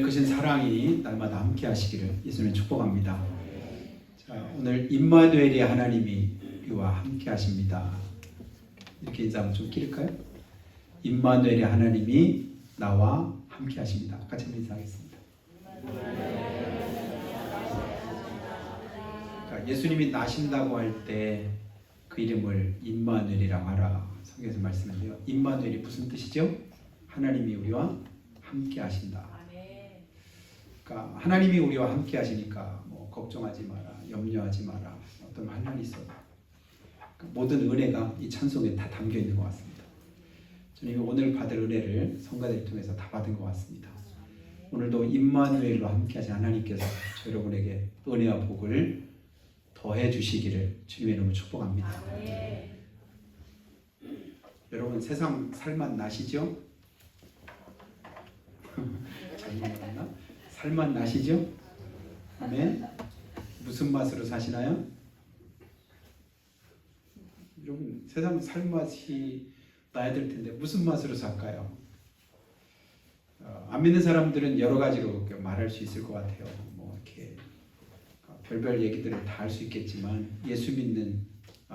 크신 사랑이 날마다 함께 하시기를 예수님 축복합니다. 자, 오늘 임마누엘이 하나님이 우리와 함께 하십니다. 이렇게 인사 한번 좀 끼릴까요? 임마누엘이 하나님이 나와 함께 하십니다. 같이 한번 인사하겠습니다. 그러니까 예수님이 나신다고 할 때 그 이름을 임마누엘이라고 하라. 성경에서 말씀하는데요. 임마누엘이 무슨 뜻이죠? 하나님이 우리와 함께 하신다. 그러니까 하나님이 우리와 함께 하시니까 뭐 걱정하지 마라, 염려하지 마라, 어떤 환난이 있어도 그러니까 모든 은혜가 이 찬송에 다 담겨 있는 것 같습니다. 주님이 오늘 받을 은혜를 성가대를 통해서 다 받은 것 같습니다. 오늘도 임마누엘로 함께 하신 하나님께서 저 여러분에게 은혜와 복을 더해 주시기를 주님의 이름으로 축복합니다. 여러분 세상 살맛 나시죠? 잘못 말했나? 살맛 나시죠? 아멘. 무슨 맛으로 사시나요? 여러분 세상 살맛이 나야 될 텐데 무슨 맛으로 살까요? 안 믿는 사람들은 여러 가지로 말할 수 있을 것 같아요. 뭐 이렇게 별별 얘기들을 다 할 수 있겠지만 예수 믿는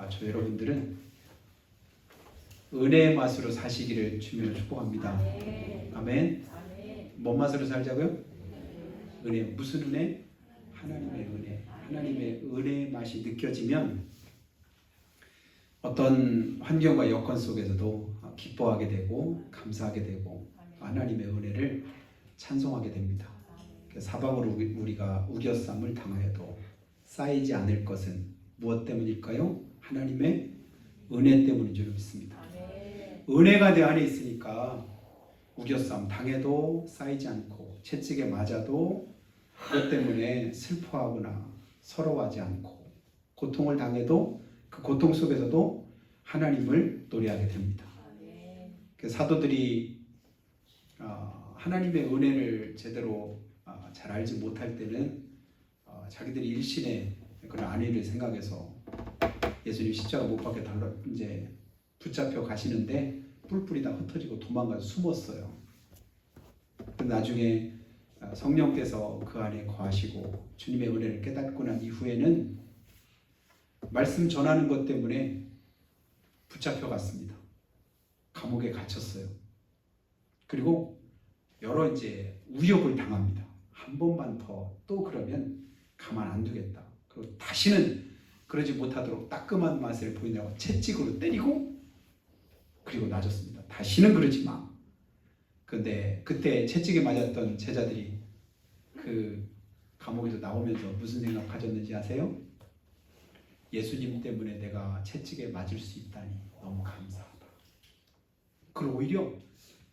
저 여러분들은 은혜의 맛으로 사시기를 주님으로 축복합니다. 아멘. 뭔 맛으로 살자고요? 은혜. 무슨 은혜? 하나님의 은혜. 하나님의 은혜의 맛이 느껴지면 어떤 환경과 여건 속에서도 기뻐하게 되고 감사하게 되고 하나님의 은혜를 찬송하게 됩니다. 사방으로 우리가 우겨쌈을 당하여도 쌓이지 않을 것은 무엇 때문일까요? 하나님의 은혜 때문인 줄 믿습니다. 은혜가 내 안에 있으니까 우겨쌈 당해도 쌓이지 않고 채찍에 맞아도 그것 때문에 슬퍼하거나 서러워하지 않고 고통을 당해도 그 고통 속에서도 하나님을 노래하게 됩니다. 사도들이 하나님의 은혜를 제대로 잘 알지 못할 때는 자기들이 일신의 그런 안위를 생각해서 예수님 십자가 못 박혀 달라 이제 붙잡혀 가시는데 뿔뿔이 다 흩어지고 도망가서 숨었어요. 나중에 성령께서 그 안에 거하시고 주님의 은혜를 깨닫고 난 이후에는 말씀 전하는 것 때문에 붙잡혀 갔습니다. 감옥에 갇혔어요. 그리고 여러 이제 위협을 당합니다. 한 번만 더 또 그러면 가만 안 두겠다. 그리고 다시는 그러지 못하도록 따끔한 맛을 보이느라고 채찍으로 때리고 그리고 놔줬습니다. 다시는 그러지 마. 근데 그때 채찍에 맞았던 제자들이 그 감옥에서 나오면서 무슨 생각 가졌는지 아세요? 예수님 때문에 내가 채찍에 맞을 수 있다니 너무 감사하다. 그리고 오히려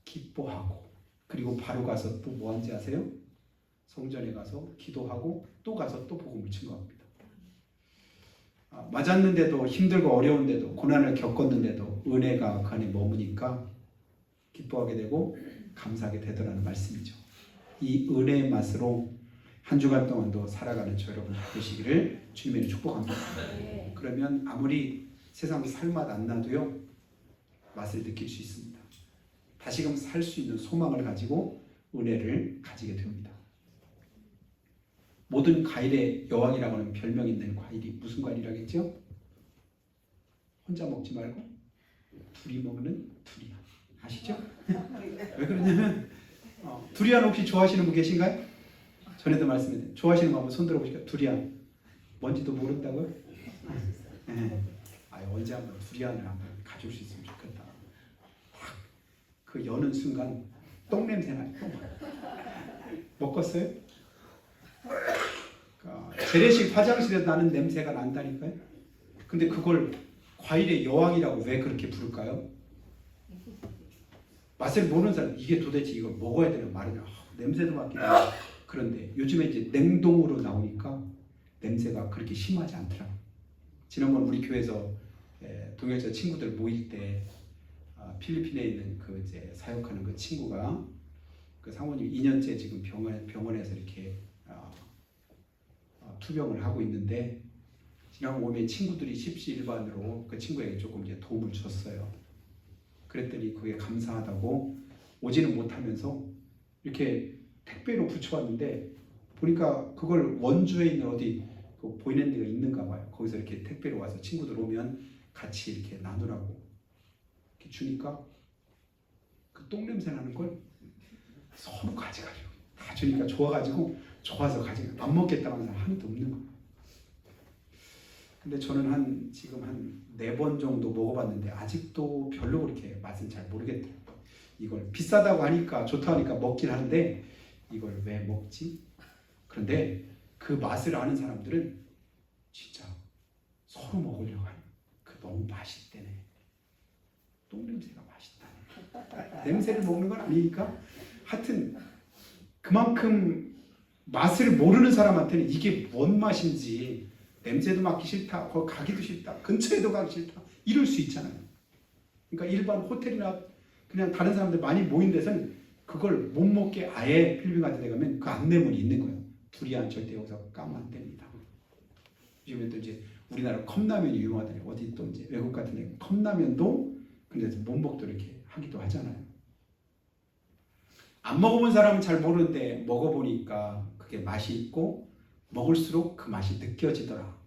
기뻐하고 그리고 바로 가서 또 뭐 한지 아세요? 성전에 가서 기도하고 또 가서 또 복음을 증거합니다. 맞았는데도 힘들고 어려운데도 고난을 겪었는데도 은혜가 그 안에 머무니까 기뻐하게 되고 감사하게 되더라는 말씀이죠. 이 은혜의 맛으로 한 주간 동안도 살아가는 저 여러분 되시기를 주님의 축복합니다. 그러면 아무리 세상 살맛 안 나도요 맛을 느낄 수 있습니다. 다시금 살 수 있는 소망을 가지고 은혜를 가지게 됩니다. 모든 과일의 여왕이라고 하는 별명 있는 과일이 무슨 과일이라겠죠? 혼자 먹지 말고 둘이 먹는 두리안. 아시죠? 왜 그러냐면 두리안 혹시 좋아하시는 분 계신가요? 전에도 말씀했는데 좋아하시는 분 한번 손 들어보시니까 두리안 뭔지도 모른다고요? 네. 언제 한번 두리안을 한번 가져올 수 있으면 좋겠다. 딱 그 여는 순간 똥 냄새 나요. 먹었어요? 재래식 화장실에서 나는 냄새가 난다니까요. 근데 그걸 과일의 여왕이라고 왜 그렇게 부를까요? 맛을 모르는 사람 이게 도대체 이걸 먹어야 되는 말이냐 냄새도 맡기고 그런데 요즘에 이제 냉동으로 나오니까 냄새가 그렇게 심하지 않더라고요. 지난번 우리 교회에서 동역자 친구들 모일 때 필리핀에 있는 그 이제 사역하는 그 친구가 그 사모님 2년째 지금 병원에서 이렇게 투병을 하고 있는데 지난번 오면 친구들이 십시일반으로 그 친구에게 조금 이제 도움을 줬어요. 그랬더니 그게 감사하다고 오지는 못하면서 이렇게 택배로 붙여왔는데 보니까 그걸 원주에 있는 어디 보이는 데가 있는가 봐요. 거기서 이렇게 택배로 와서 친구들 오면 같이 이렇게 나누라고 이렇게 주니까 그 똥냄새 나는 걸 서로 가져가려고 다 주니까 좋아서 가져가. 안 먹겠다고 하는 사람 하나도 없는 거예요. 근데 저는 지금 한 4번 정도 먹어봤는데 아직도 별로 그렇게 맛은 잘 모르겠더라고요. 이걸 비싸다고 하니까 좋다고 하니까 먹긴 하는데 이걸 왜 먹지? 그런데 그 맛을 아는 사람들은 진짜 서로 먹으려고 하는 그 너무 맛있대네. 똥냄새가 맛있다네. 냄새를 먹는 건 아니니까 하여튼 그만큼 맛을 모르는 사람한테는 이게 뭔 맛인지 냄새도 맡기 싫다, 거기 가기도 싫다, 근처에도 가기 싫다 이럴 수 있잖아요. 그러니까 일반 호텔이나 그냥 다른 사람들 많이 모인 데서는 그걸 못 먹게 아예 필리핀 같은 데 가면 그 안내문이 있는 거예요. 두리안 절대 여기서 까면 안 됩니다. 요즘에 또 이제 우리나라 컵라면이 유명하다니 어디 또 이제 외국 같은 데 컵라면도 그래서 못 먹도록 이렇게 하기도 하잖아요. 안 먹어본 사람은 잘 모르는데 먹어보니까 그게 맛이 있고 먹을수록 그 맛이 느껴지더라.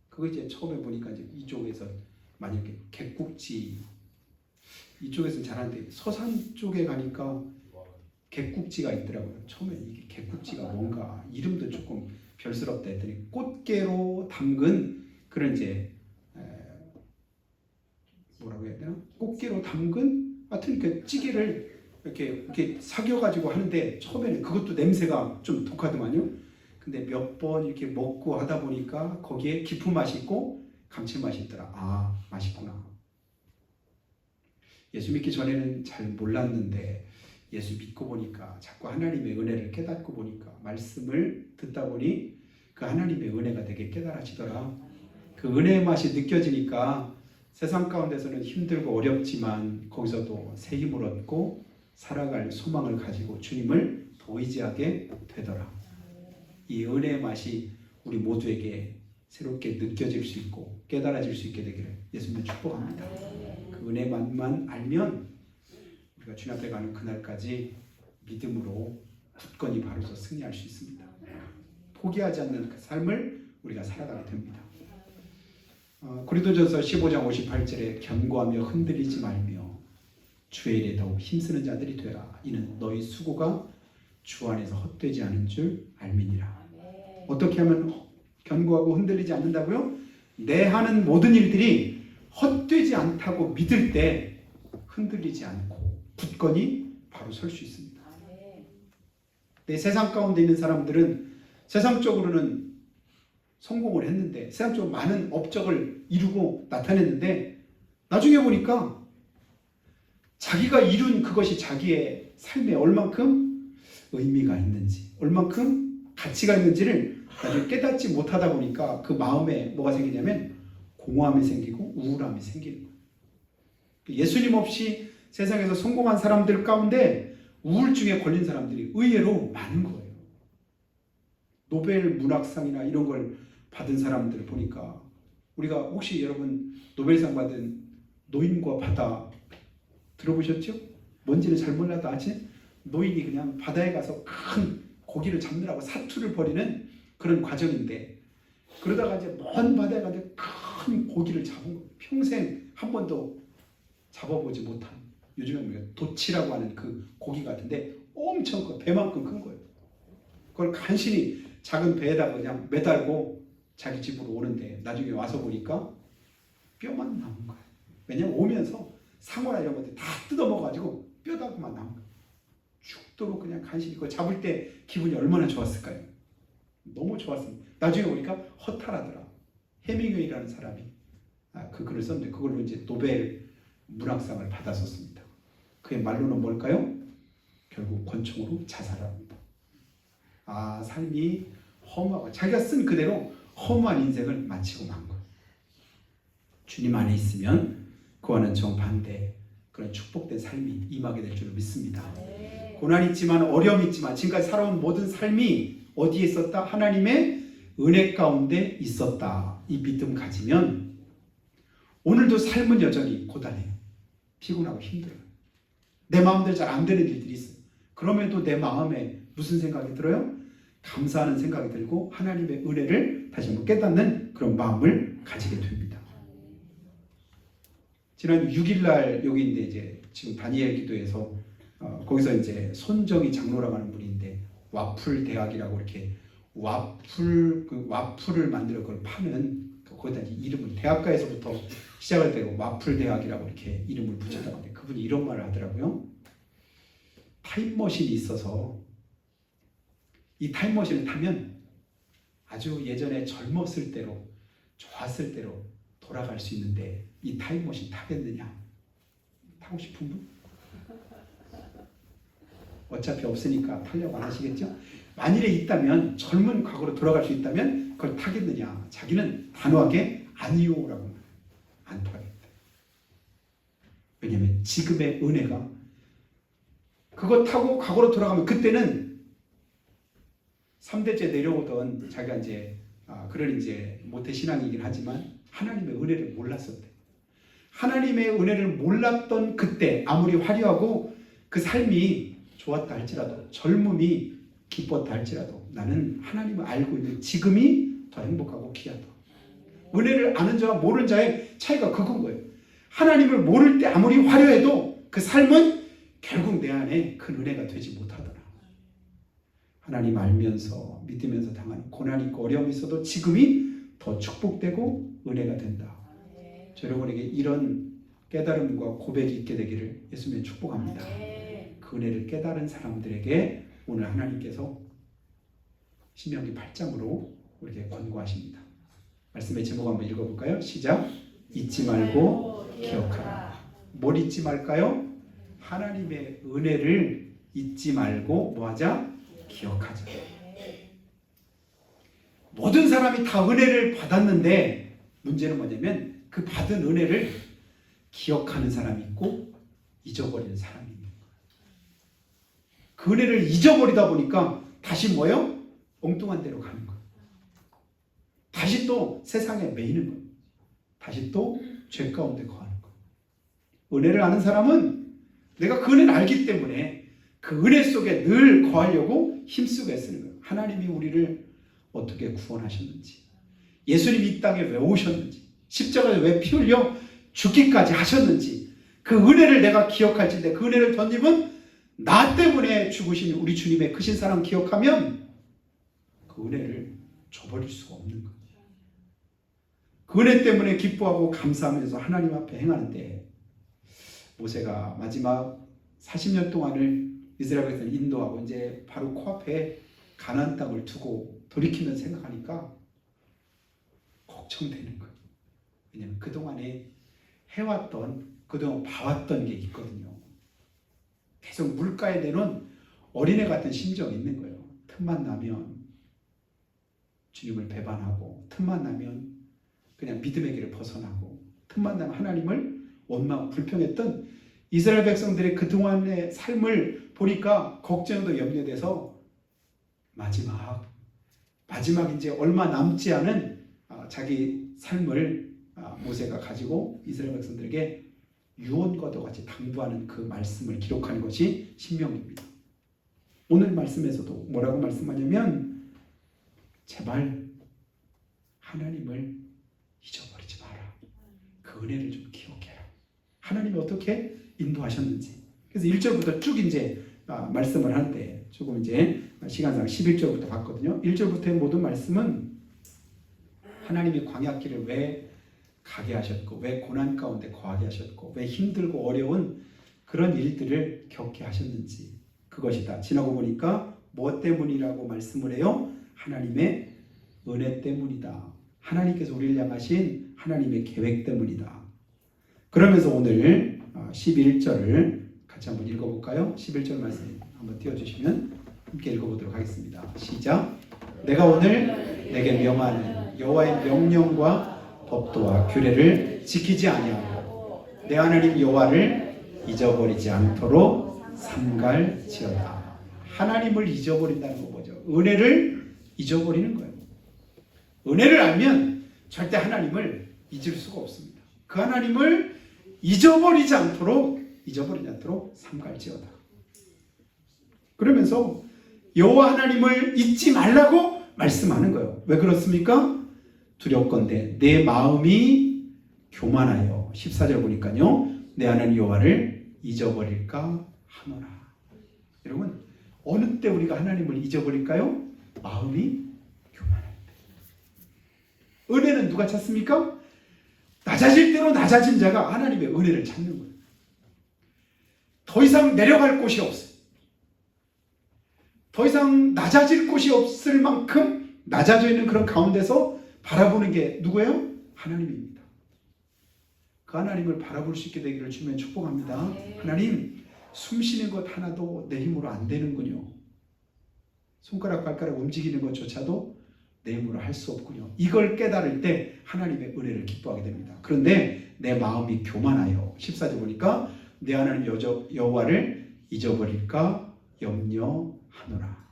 그거 이제 처음에 보니까 이제 이쪽에서 만약에 객국지 이쪽에서는 잘하는데 서산 쪽에 가니까 객국지가 있더라고요. 처음에 이게 객국지가 뭔가 이름도 조금 별스럽다 했더니 꽃게로 담근 그런 이제 뭐라고 해야 되나? 꽃게로 담근 하여튼 그 찌개를 이렇게 사겨가지고 하는데 처음에는 그것도 냄새가 좀 독하더만요. 근데 몇 번 이렇게 먹고 하다 보니까 거기에 깊은 맛이 있고 감칠맛이 있더라. 아, 맛있구나. 예수 믿기 전에는 잘 몰랐는데 예수 믿고 보니까 자꾸 하나님의 은혜를 깨닫고 보니까 말씀을 듣다 보니 그 하나님의 은혜가 되게 깨달아지더라. 그 은혜의 맛이 느껴지니까 세상 가운데서는 힘들고 어렵지만 거기서도 새 힘을 얻고 살아갈 소망을 가지고 주님을 더 의지하게 되더라. 이 은혜의 맛이 우리 모두에게 새롭게 느껴질 수 있고 깨달아질 수 있게 되기를 예수님을 축복합니다. 그 은혜의 맛만 알면 우리가 주님 앞에 가는 그날까지 믿음으로 굳건히 바로서 승리할 수 있습니다. 포기하지 않는 그 삶을 우리가 살아가게 됩니다. 고린도전서 15장 58절에 견고하며 흔들리지 말며 주의 일에 더욱 힘쓰는 자들이 되라. 이는 너희 수고가 주 안에서 헛되지 않은 줄 알미니라. 어떻게 하면 견고하고 흔들리지 않는다고요? 내 하는 모든 일들이 헛되지 않다고 믿을 때 흔들리지 않고 굳건히 바로 설 수 있습니다. 내 세상 가운데 있는 사람들은 세상적으로는 성공을 했는데 세상적으로 많은 업적을 이루고 나타냈는데 나중에 보니까 자기가 이룬 그것이 자기의 삶에 얼만큼 의미가 있는지 얼만큼 가치가 있는지를 나중에 깨닫지 못하다 보니까 그 마음에 뭐가 생기냐면 공허함이 생기고 우울함이 생기는 거예요. 예수님 없이 세상에서 성공한 사람들 가운데 우울증에 걸린 사람들이 의외로 많은 거예요. 노벨 문학상이나 이런 걸 받은 사람들 보니까 우리가 혹시 여러분 노벨상 받은 노인과 바다 들어보셨죠? 뭔지는 잘 몰라도 아직 노인이 그냥 바다에 가서 큰 고기를 잡느라고 사투를 벌이는 그런 과정인데 그러다가 이제 먼 바다에 가서 큰 고기를 잡은 거예요. 평생 한 번도 잡아보지 못한 요즘에 우리가 도치라고 하는 그 고기 같은데 엄청 큰 배만큼 큰 거예요. 그걸 간신히 작은 배에다가 그냥 매달고 자기 집으로 오는데 나중에 와서 보니까 뼈만 남은 거예요. 왜냐면 오면서 상어나 이런 것들 다 뜯어먹어가지고 뼈다구만 남은 거예요. 죽도록 그냥 간신히 그거 잡을 때 기분이 얼마나 좋았을까요? 너무 좋았습니다. 나중에 보니까 허탈하더라. 해밍웨이라는 사람이 그 글을 썼는데 그걸로 이제 노벨 문학상을 받았었습니다. 그의 말로는 뭘까요? 결국 권총으로 자살합니다. 삶이 허무하고 자기가 쓴 그대로 허무한 인생을 마치고 만 거예요. 주님 안에 있으면 그와는 정반대 그런 축복된 삶이 임하게 될 줄 믿습니다. 고난이 있지만 어려움이 있지만 지금까지 살아온 모든 삶이 어디에 있었다? 하나님의 은혜 가운데 있었다. 이 믿음 가지면 오늘도 삶은 여전히 고단해요. 피곤하고 힘들어요. 내 마음대로 잘 안 되는 일들이 있어요. 그럼에도 내 마음에 무슨 생각이 들어요? 감사하는 생각이 들고 하나님의 은혜를 다시 한번 깨닫는 그런 마음을 가지게 됩니다. 지난 6일날 여기인데 이제 지금 다니엘 기도에서 거기서 이제 손정희 장로라고 하는 분인데 와플 대학이라고 이렇게 와플을 만들어 그걸 파는 거기다 이름을 대학가에서부터 시작할 때고 와플 대학이라고 이렇게 이름을 붙였다고 하는데 그분이 이런 말을 하더라고요. 타임머신이 있어서 이 타임머신을 타면 아주 예전에 젊었을 때로 좋았을 때로 돌아갈 수 있는데 이 타임머신 타겠느냐? 타고 싶은 분? 어차피 없으니까 타려고 안 하시겠죠? 만일에 있다면 젊은 과거로 돌아갈 수 있다면 그걸 타겠느냐? 자기는 단호하게 아니요라고 안 타겠다. 왜냐하면 지금의 은혜가 그거 타고 과거로 돌아가면 그때는 3대째 내려오던 자기가 이제 그런 이제 모태 신앙이긴 하지만 하나님의 은혜를 몰랐었대. 하나님의 은혜를 몰랐던 그때 아무리 화려하고 그 삶이 좋았다 할지라도 젊음이 기뻤다 할지라도 나는 하나님을 알고 있는 지금이 더 행복하고 귀하다. 은혜를 아는 자와 모르는 자의 차이가 그건 거예요. 하나님을 모를 때 아무리 화려해도 그 삶은 결국 내 안에 큰 은혜가 되지 못하더라. 하나님 알면서 믿으면서 당하는 고난이 있고 어려움이 있어도 지금이 더 축복되고 은혜가 된다. 저 여러분에게 이런 깨달음과 고백이 있게 되기를 예수님의 축복합니다. 그 은혜를 깨달은 사람들에게 오늘 하나님께서 신명기 8장으로 우리에게 권고하십니다. 말씀의 제목 한번 읽어볼까요? 시작. 잊지 말고 기억하라. 뭘 잊지 말까요? 하나님의 은혜를 잊지 말고 뭐하자? 기억하자. 모든 사람이 다 은혜를 받았는데 문제는 뭐냐면 그 받은 은혜를 기억하는 사람이 있고 잊어버리는 사람이 있는 거예요. 그 은혜를 잊어버리다 보니까 다시 뭐예요? 엉뚱한 데로 가는 거예요. 다시 또 세상에 매이는 거예요. 다시 또 죄 가운데 거하는 거예요. 은혜를 아는 사람은 내가 그 은혜를 알기 때문에 그 은혜 속에 늘 거하려고 힘쓰고 애쓰는 거예요. 하나님이 우리를 어떻게 구원하셨는지, 예수님이 이 땅에 왜 오셨는지, 십자가에 왜 피 흘려 죽기까지 하셨는지 그 은혜를 내가 기억할진데 그 은혜를 덧입은 나 때문에 죽으신 우리 주님의 크신 사랑 기억하면 그 은혜를 줘버릴 수가 없는 거예요. 그 은혜 때문에 기뻐하고 감사하면서 하나님 앞에 행하는데 모세가 마지막 40년 동안을 이스라엘 백성을 인도하고 이제 바로 코앞에 가나안 땅을 두고 돌이키면서 생각하니까 걱정되는 거예요. 왜냐하면 그동안에 해왔던, 그동안 봐왔던 게 있거든요. 계속 물가에 내놓은 어린애 같은 심정이 있는 거예요. 틈만 나면 주님을 배반하고, 틈만 나면 그냥 믿음의 길을 벗어나고, 틈만 나면 하나님을 원망, 불평했던 이스라엘 백성들의 그동안의 삶을 보니까 걱정도 염려돼서 마지막 이제 얼마 남지 않은 자기 삶을 모세가 가지고 이스라엘 백성들에게 유언과도 같이 당부하는 그 말씀을 기록하는 것이 신명기입니다. 오늘 말씀에서도 뭐라고 말씀하냐면 제발 하나님을 잊어버리지 마라. 그 은혜를 좀 기억해라. 하나님이 어떻게 인도하셨는지. 그래서 1절부터 쭉 이제 말씀을 하는데 조금 이제 시간상 11절부터 봤거든요. 1절부터의 모든 말씀은 하나님이 광야길을 왜 가게 하셨고, 왜 고난 가운데 거하게 하셨고, 왜 힘들고 어려운 그런 일들을 겪게 하셨는지 그것이다. 지나고 보니까 무엇 때문이라고 말씀을 해요? 하나님의 은혜 때문이다. 하나님께서 우리를 향하신 하나님의 계획 때문이다. 그러면서 오늘 11절을 같이 한번 읽어볼까요? 11절 말씀 한번 띄워주시면 함께 읽어보도록 하겠습니다. 시작. 내가 오늘 내게 명하는 여호와의 명령과 법도와 규례를 지키지 아니하고 내 하나님 여호와를 잊어버리지 않도록 삼갈지어다. 하나님을 잊어버린다는 거 뭐죠? 은혜를 잊어버리는 거예요. 은혜를 알면 절대 하나님을 잊을 수가 없습니다. 그 하나님을 잊어버리지 않도록 삼갈지어다. 그러면서 여호와 하나님을 잊지 말라고 말씀하는 거예요. 왜 그렇습니까? 두렵건대 내 마음이 교만하여 14절 보니까요. 내 하나님 여호와를 잊어버릴까 하노라. 여러분 어느 때 우리가 하나님을 잊어버릴까요? 마음이 교만할 때. 은혜는 누가 찾습니까? 낮아질 대로 낮아진 자가 하나님의 은혜를 찾는 거예요. 더 이상 내려갈 곳이 없어요. 더 이상 낮아질 곳이 없을 만큼 낮아져 있는 그런 가운데서 바라보는 게 누구예요? 하나님입니다. 그 하나님을 바라볼 수 있게 되기를 주면 축복합니다. 하나님, 숨 쉬는 것 하나도 내 힘으로 안 되는군요. 손가락 발가락 움직이는 것조차도 내 힘으로 할 수 없군요. 이걸 깨달을 때 하나님의 은혜를 기뻐하게 됩니다. 그런데 내 마음이 교만하여 14절 보니까 내 하나님 여호와를 잊어버릴까 염려하노라.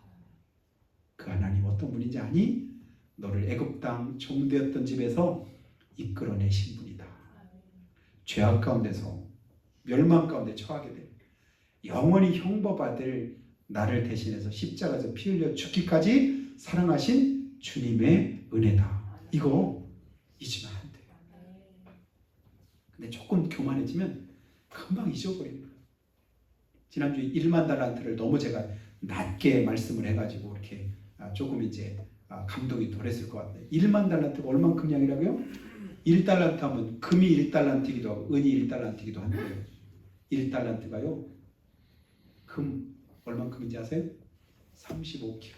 그 하나님 어떤 분인지 아니? 너를 애굽 땅 종되었던 집에서 이끌어내신 분이다. 죄악 가운데서 멸망 가운데 처하게 될 영원히 형벌받을 나를 대신해서 십자가에서 피 흘려 죽기까지 사랑하신 주님의 은혜다. 이거 잊으면 안 돼요. 근데 조금 교만해지면 금방 잊어버리는 거예요. 지난주에 1만 달란트를 너무 제가 낮게 말씀을 해가지고 이렇게 조금 이제 감동이 덜했을 것 같아요. 1만 달란트가 얼만큼 양이라고요? 1달란트 하면 금이 1달란트이기도 하고 은이 1달란트이기도 한데 1달란트가요 금 얼만큼인지 아세요? 35kg.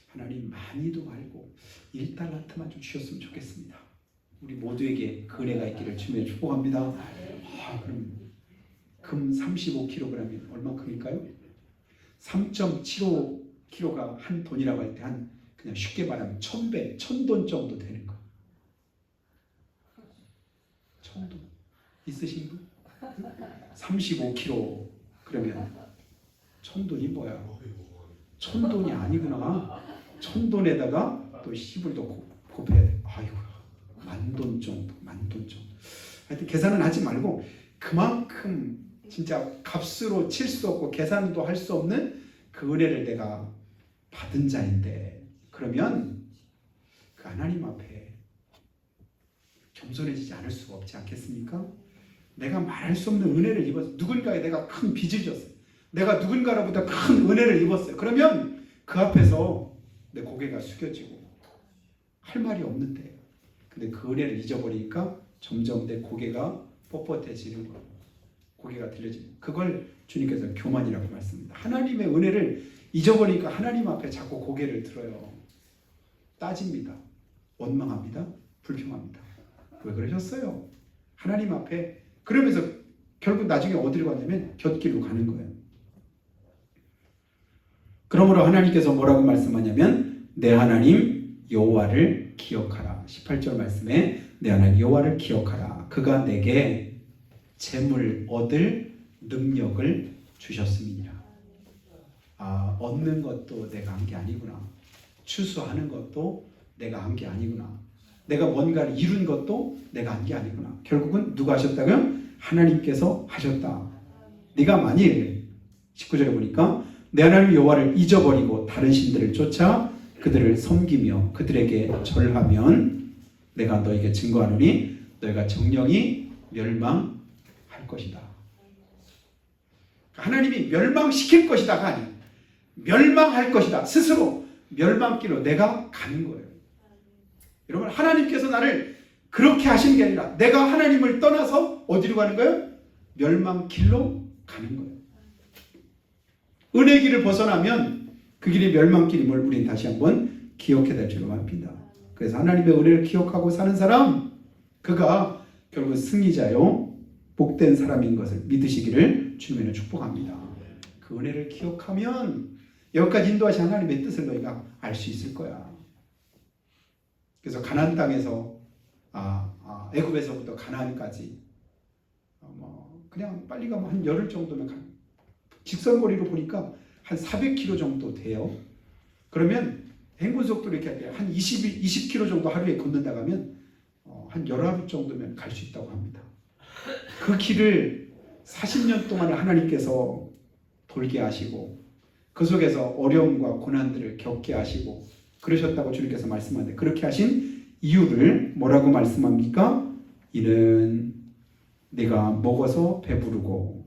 하나님 많이도 말고 1달란트만 좀 주셨으면 좋겠습니다. 우리 모두에게 그 은혜가 있기를 주며 축복합니다. 그럼 금 35kg이 얼만큼일까요? 3.75kg가 한 돈이라고 할 때 한 그냥 쉽게 말하면 1000배, 1000돈 정도 되는 거. 1000돈 있으신 분? 35kg 그러면 1000돈이 뭐야? 1000돈이 아니구나. 1000돈에다가 또 10을 더 곱해야 돼. 아이고야. 10,000돈 정도, 10,000돈 정도. 하여튼 계산은 하지 말고 그만큼 진짜 값으로 칠 수 없고 계산도 할 수 없는 그 은혜를 내가 받은 자인데 그러면 그 하나님 앞에 겸손해지지 않을 수가 없지 않겠습니까? 내가 말할 수 없는 은혜를 입었어. 누군가에 내가 큰 빚을 졌어요. 내가 누군가로부터 큰 은혜를 입었어요. 그러면 그 앞에서 내 고개가 숙여지고 할 말이 없는데 근데 그 은혜를 잊어버리니까 점점 내 고개가 뻣뻣해지는 거예요. 고개가 들려지는 그걸 주님께서 교만이라고 말씀합니다. 하나님의 은혜를 잊어버리니까 하나님 앞에 자꾸 고개를 들어요. 따집니다. 원망합니다. 불평합니다. 왜 그러셨어요? 하나님 앞에 그러면서 결국 나중에 어디로 갔냐면 곁길로 가는 거예요. 그러므로 하나님께서 뭐라고 말씀하냐면 내 하나님 여호와를 기억하라. 18절 말씀에 내 하나님 여호와를 기억하라. 그가 내게 재물 얻을 능력을 주셨음이니라. 얻는 것도 내가 한 게 아니구나. 추수하는 것도 내가 한 게 아니구나. 내가 뭔가를 이룬 것도 내가 한 게 아니구나. 결국은 누가 하셨다고요? 하나님께서 하셨다. 네가 만일 19절에 보니까 내 하나님 여호와를 잊어버리고 다른 신들을 쫓아 그들을 섬기며 그들에게 절하면 내가 너에게 증거하노니 너희가 정령이 멸망할 것이다. 하나님이 멸망시킬 것이다가 아니에요. 멸망할 것이다. 스스로 멸망길로 내가 가는 거예요. 여러분 하나님께서 나를 그렇게 하신 게 아니라 내가 하나님을 떠나서 어디로 가는 거예요? 멸망길로 가는 거예요. 은혜 길을 벗어나면 그 길이 멸망길임을 우리는 다시 한번 기억해야 될 줄로 압니다. 그래서 하나님의 은혜를 기억하고 사는 사람 그가 결국 승리자요 복된 사람인 것을 믿으시기를 주님으로 축복합니다. 그 은혜를 기억하면 여기까지 인도하신 하나님의 뜻을 너희가 알 수 있을 거야. 그래서 가나안 땅에서 애굽에서부터 가나안까지 그냥 빨리 가면 한 열흘 정도면 직선거리로 보니까 한 400km 정도 돼요. 그러면 행군속도로 이렇게 할 때 한 20km 정도 하루에 걷는다고 하면 한 11하루 정도면 갈 수 있다고 합니다. 그 길을 40년 동안 하나님께서 돌게 하시고 그 속에서 어려움과 고난들을 겪게 하시고 그러셨다고 주님께서 말씀하는데 그렇게 하신 이유를 뭐라고 말씀합니까? 이는 내가 먹어서 배부르고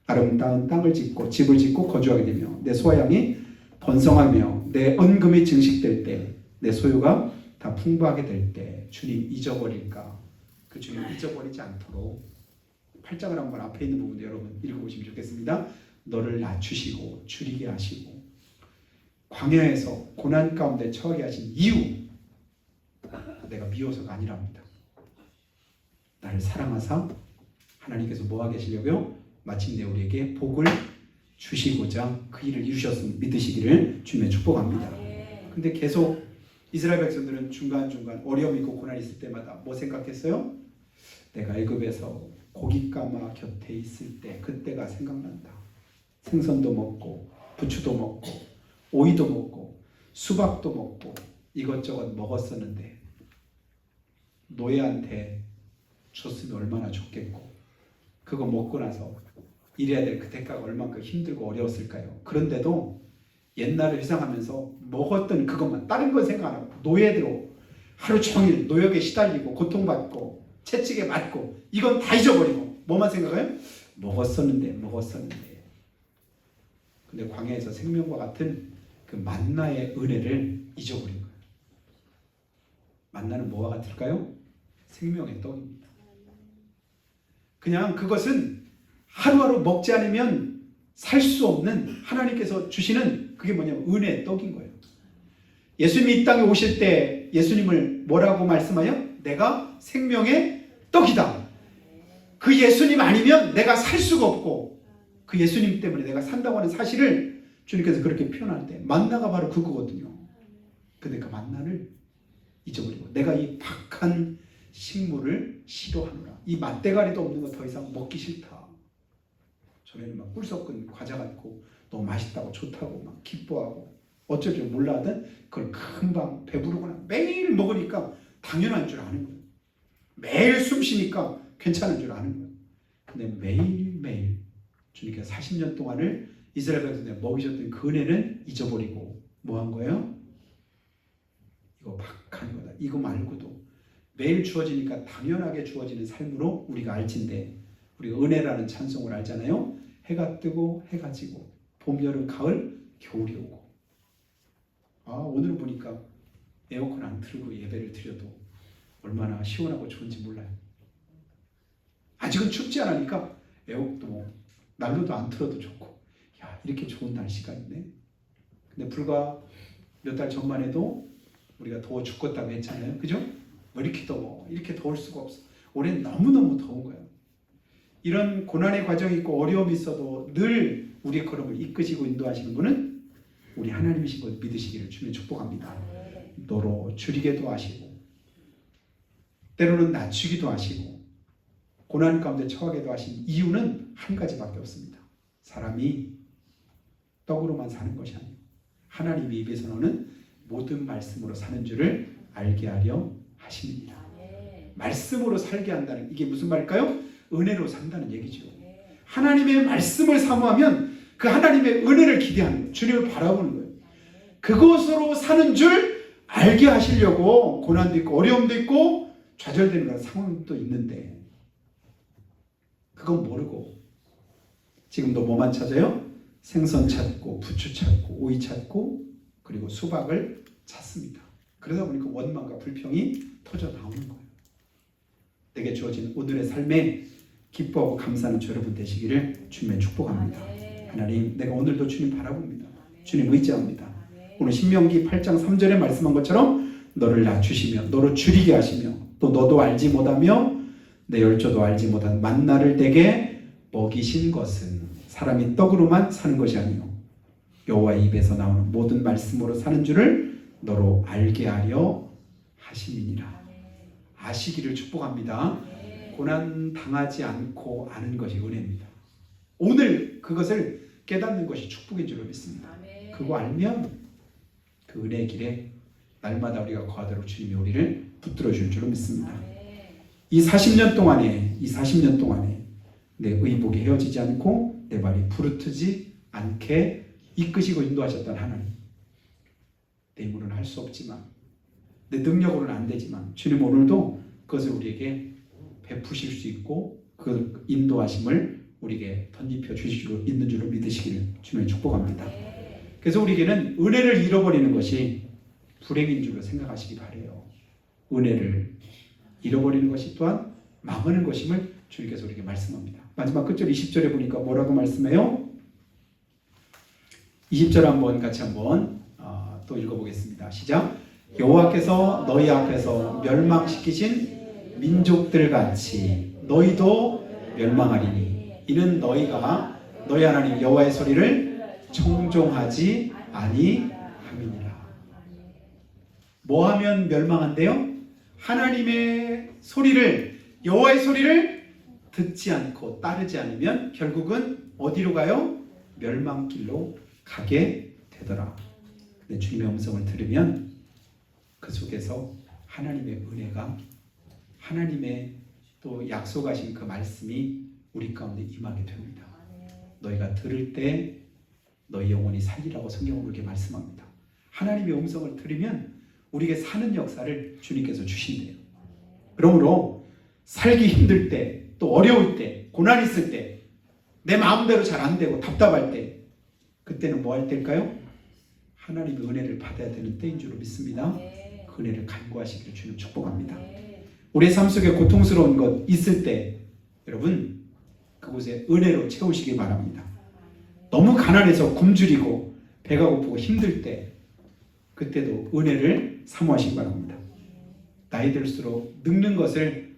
아름다운 땅을 짓고 집을 짓고 거주하게 되며 내 소양이 번성하며 내 언금이 증식될 때 내 소유가 다 풍부하게 될 때 주님 잊어버릴까? 그 주님 잊어버리지 않도록 8장을 한번 앞에 있는 부분도 여러분 읽어보시면 좋겠습니다. 너를 낮추시고 줄이게 하시고 광야에서 고난 가운데 처하게 하신 이유 내가 미워서가 아니랍니다. 나를 사랑하사 하나님께서 뭐하게 하시려고요? 마침내 우리에게 복을 주시고자 그 일을 이루셨음을 믿으시기를 주님의 축복합니다. 근데 계속 이스라엘 백성들은 중간중간 어려움이 있고 고난이 있을 때마다 뭐 생각했어요? 내가 애굽에서 고깃가마 곁에 있을 때 그때가 생각난다. 생선도 먹고 부추도 먹고 오이도 먹고 수박도 먹고 이것저것 먹었었는데 노예한테 줬으면 얼마나 좋겠고 그거 먹고 나서 이래야 될 그때가 얼마나 힘들고 어려웠을까요? 그런데도 옛날을 회상하면서 먹었던 그것만 다른 건 생각 안 하고 노예대로 하루 종일 노역에 시달리고 고통받고 채찍에 맞고 이건 다 잊어버리고 뭐만 생각해요? 먹었었는데 근데 광야에서 생명과 같은 그 만나의 은혜를 잊어버린 거예요. 만나는 뭐와 같을까요? 생명의 떡입니다. 그냥 그것은 하루하루 먹지 않으면 살 수 없는 하나님께서 주시는 그게 뭐냐면 은혜의 떡인 거예요. 예수님이 이 땅에 오실 때 예수님을 뭐라고 말씀하여? 내가 생명의 떡이다. 그 예수님 아니면 내가 살 수가 없고 그 예수님 때문에 내가 산다고 하는 사실을 주님께서 그렇게 표현할 때 만나가 바로 그거거든요. 근데 그 만나를 잊어버리고 내가 이 박한 식물을 싫어하노라. 이 맛대가리도 없는 거 더 이상 먹기 싫다. 전에는 막 꿀 섞은 과자 같고 너무 맛있다고 좋다고 막 기뻐하고 어쩔 줄 몰라 하던 그걸 금방 배부르거나 매일 먹으니까 당연한 줄 아는 거예요. 매일 숨 쉬니까 괜찮은 줄 아는 거예요. 근데 매일매일 주님께서 40년 동안을 이스라엘 백성들에 먹이셨던 그 은혜는 잊어버리고 뭐 한 거예요? 이거 박한 거다. 이거 말고도 매일 주어지니까 당연하게 주어지는 삶으로 우리가 알진데 우리가 은혜라는 찬송을 알잖아요. 해가 뜨고 해가 지고 봄, 여름, 가을, 겨울이 오고 오늘 보니까 에어컨 안 틀고 예배를 드려도 얼마나 시원하고 좋은지 몰라요. 아직은 춥지 않으니까 에어컨도 난로도 안 틀어도 좋고 야 이렇게 좋은 날씨가 있네. 근데 불과 몇 달 전만 해도 우리가 더워 죽겠다고 했잖아요. 그죠? 왜 이렇게 더워? 이렇게 더울 수가 없어. 올해는 너무너무 더운 거예요. 이런 고난의 과정이 있고 어려움이 있어도 늘 우리의 걸음을 이끄시고 인도하시는 분은 우리 하나님이신 것 믿으시기를 주님 축복합니다. 너로 줄이게도 하시고 때로는 낮추기도 하시고 고난 가운데 처하게도 하신 이유는 한 가지밖에 없습니다. 사람이 떡으로만 사는 것이 아니고 하나님의 입에서 나오는 모든 말씀으로 사는 줄을 알게 하려 하십니다. 말씀으로 살게 한다는 이게 무슨 말일까요? 은혜로 산다는 얘기죠. 하나님의 말씀을 사모하면 그 하나님의 은혜를 기대하는 거예요. 주님을 바라보는 거예요. 그것으로 사는 줄 알게 하시려고 고난도 있고 어려움도 있고 좌절되는 그런 상황도 있는데 그건 모르고 지금도 뭐만 찾아요? 생선 찾고 부추 찾고 오이 찾고 그리고 수박을 찾습니다. 그러다 보니까 원망과 불평이 터져 나오는 거예요. 내게 주어진 오늘의 삶에 기뻐하고 감사하는 저 여러분 되시기를 주님의 축복합니다. 하나님, 내가 오늘도 주님 바라봅니다. 주님 의지합니다. 오늘 신명기 8장 3절에 말씀한 것처럼 너를 낮추시며 너로 줄이게 하시며 또 너도 알지 못하며 내 열조도 알지 못한 만나를 내게 먹이신 것은 사람이 떡으로만 사는 것이 아니요 여호와의 입에서 나오는 모든 말씀으로 사는 줄을 너로 알게 하려 하심이니라. 아시기를 축복합니다. 고난 당하지 않고 아는 것이 은혜입니다. 오늘 그것을 깨닫는 것이 축복인 줄로 믿습니다. 그거 알면 그 은혜의 길에 날마다 우리가 거하도록 주님이 우리를 붙들어 줄 줄로 믿습니다. 이 40년 동안에 내 의복이 헤어지지 않고 내 발이 부르트지 않게 이끄시고 인도하셨던 하나님, 내 힘으로는 할 수 없지만, 내 능력으로는 안 되지만 주님 오늘도 그것을 우리에게 베푸실 수 있고 그 인도하심을 우리에게 덧입혀 주실 수 있는 줄로 믿으시기를 주님의 축복합니다. 그래서 우리에게는 은혜를 잃어버리는 것이 불행인 줄로 생각하시기 바래요. 은혜를 잃어버리는 것이 또한 망하는 것임을 주님께서 우리에게 말씀합니다. 마지막 끝절 20절에 보니까 뭐라고 말씀해요? 20절 한번 같이 한번 또 읽어보겠습니다. 시작. 여호와께서 너희 앞에서 멸망시키신 민족들 같이 너희도 멸망하리니 이는 너희가 너희 하나님 여호와의 소리를 청종하지 아니함이니라. 뭐 하면 멸망한대요? 하나님의 소리를, 여호와의 소리를 듣지 않고 따르지 않으면 결국은 어디로 가요? 멸망길로 가게 되더라. 근데 주님의 음성을 들으면 그 속에서 하나님의 은혜가, 하나님의 또 약속하신 그 말씀이 우리 가운데 임하게 됩니다. 너희가 들을 때 너희 영혼이 살리라고 성경은 그렇게 말씀합니다. 하나님의 음성을 들으면 우리에게 사는 역사를 주님께서 주신대요. 그러므로 살기 힘들 때, 또 어려울 때, 고난 있을 때, 내 마음대로 잘 안 되고 답답할 때, 그때는 뭐 할 때일까요? 하나님의 은혜를 받아야 되는 때인 줄로 믿습니다. 그 은혜를 간구하시기를 주님 축복합니다. 우리의 삶 속에 고통스러운 것 있을 때 여러분 그곳에 은혜로 채우시기 바랍니다. 너무 가난해서 굶주리고 배가 고프고 힘들 때 그때도 은혜를 사모하시기 바랍니다. 나이 들수록 늙는 것을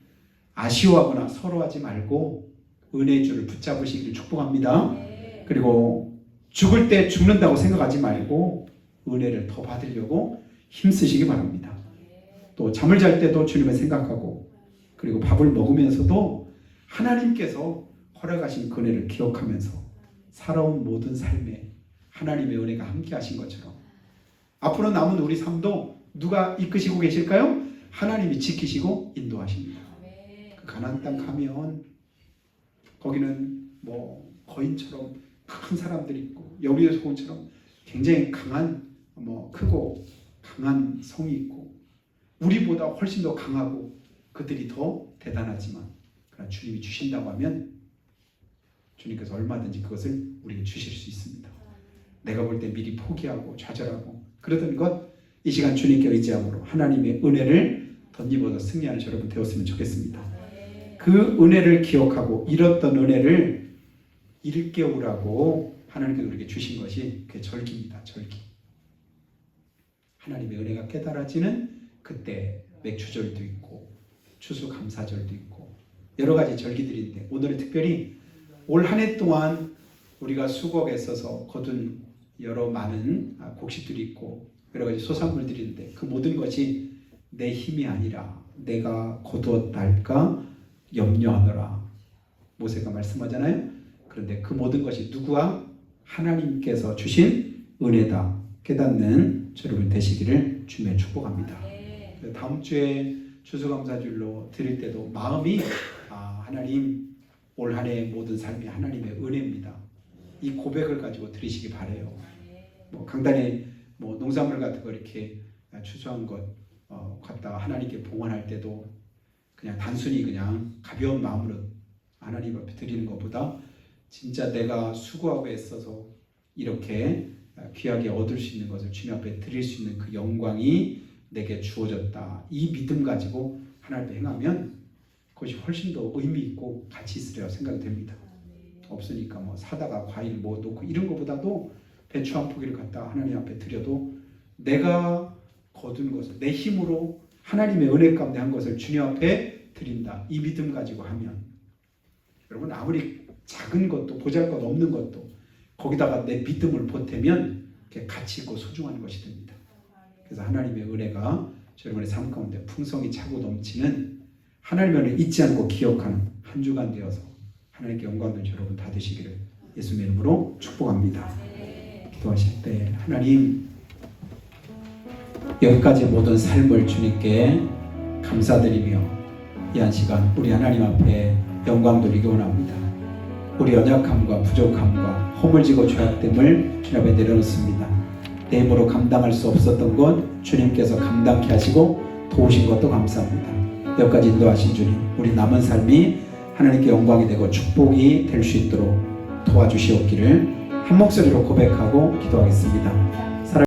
아쉬워하거나 서러워하지 말고 은혜의 줄을 붙잡으시기를 축복합니다. 그리고 죽을 때 죽는다고 생각하지 말고 은혜를 더 받으려고 힘쓰시기 바랍니다. 또 잠을 잘 때도 주님을 생각하고 그리고 밥을 먹으면서도 하나님께서 허락하신 그 은혜를 기억하면서 살아온 모든 삶에 하나님의 은혜가 함께 하신 것처럼 앞으로 남은 우리 삶도 누가 이끄시고 계실까요? 하나님이 지키시고 인도하십니다. 그 가나안 땅 가면 거기는 뭐 거인처럼 큰 사람들이 있고 여리고 소금처럼 굉장히 강한 크고 강한 성이 있고 우리보다 훨씬 더 강하고 그들이 더 대단하지만 그러나 주님이 주신다고 하면 주님께서 얼마든지 그것을 우리에게 주실 수 있습니다. 내가 볼 때 미리 포기하고 좌절하고 그러던 것 이 시간 주님께 의지함으로 하나님의 은혜를 덧입어서 승리하는 여러분 되었으면 좋겠습니다. 그 은혜를 기억하고 잃었던 은혜를 일깨우라고 하나님께서 우리에게 주신 것이 그 절기입니다. 절기. 하나님의 은혜가 깨달아지는 그때 맥추절도 있고 추수감사절도 있고 여러 가지 절기들인데 오늘은 특별히 올 한 해 동안 우리가 수고에 있어서 거둔 여러 많은 곡식들이 있고 여러 가지 소산물들이 있는데 그 모든 것이 내 힘이 아니라 내가 거두었다 할까 염려하더라. 모세가 말씀하잖아요. 그런데 그 모든 것이 누구와 하나님께서 주신 은혜다 깨닫는 여러분 되시기를 주님의 축복합니다. 다음 주에 추수감사절로 드릴 때도 마음이 하나님 올 한 해의 모든 삶이 하나님의 은혜입니다. 이 고백을 가지고 드리시기 바래요. 강단에 농산물 같은 거 이렇게 추수한 것 갖다가 하나님께 봉헌할 때도 그냥 단순히 그냥 가벼운 마음으로 하나님 앞에 드리는 것보다 진짜 내가 수고하고 애써서 이렇게 귀하게 얻을 수 있는 것을 주님 앞에 드릴 수 있는 그 영광이 내게 주어졌다. 이 믿음 가지고 하나님 앞에 행하면 그것이 훨씬 더 의미 있고 가치 있으리라고 생각이 됩니다. 없으니까 사다가 과일 놓고 이런 것보다도 배추 한 포기를 갖다 하나님 앞에 드려도 내가 거둔 것을 내 힘으로 하나님의 은혜 가운데 한 것을 주님 앞에 드린다. 이 믿음 가지고 하면 여러분 아무리 작은 것도 보잘것 없는 것도 거기다가 내 믿음을 보태면 그게 가치 있고 소중한 것이 됩니다. 그래서 하나님의 은혜가 여러분의 삶 가운데 풍성히 차고 넘치는 하나님의 은혜를 잊지 않고 기억하는 한 주간 되어서 하나님께 영광 되는 여러분 다 되시기를 예수님의 이름으로 축복합니다. 기도하실 때 하나님 여기까지 모든 삶을 주님께 감사드리며 이 한 시간 우리 하나님 앞에 영광 돌리기 원합니다. 우리 연약함과 부족함과 허물지고 죄악됨을 주님 앞에 내려놓습니다. 내 힘으로 감당할 수 없었던 것 주님께서 감당케 하시고 도우신 것도 감사합니다. 여기까지 인도하신 주님, 우리 남은 삶이 하나님께 영광이 되고 축복이 될 수 있도록 도와주시옵기를 한 목소리로 고백하고 기도하겠습니다.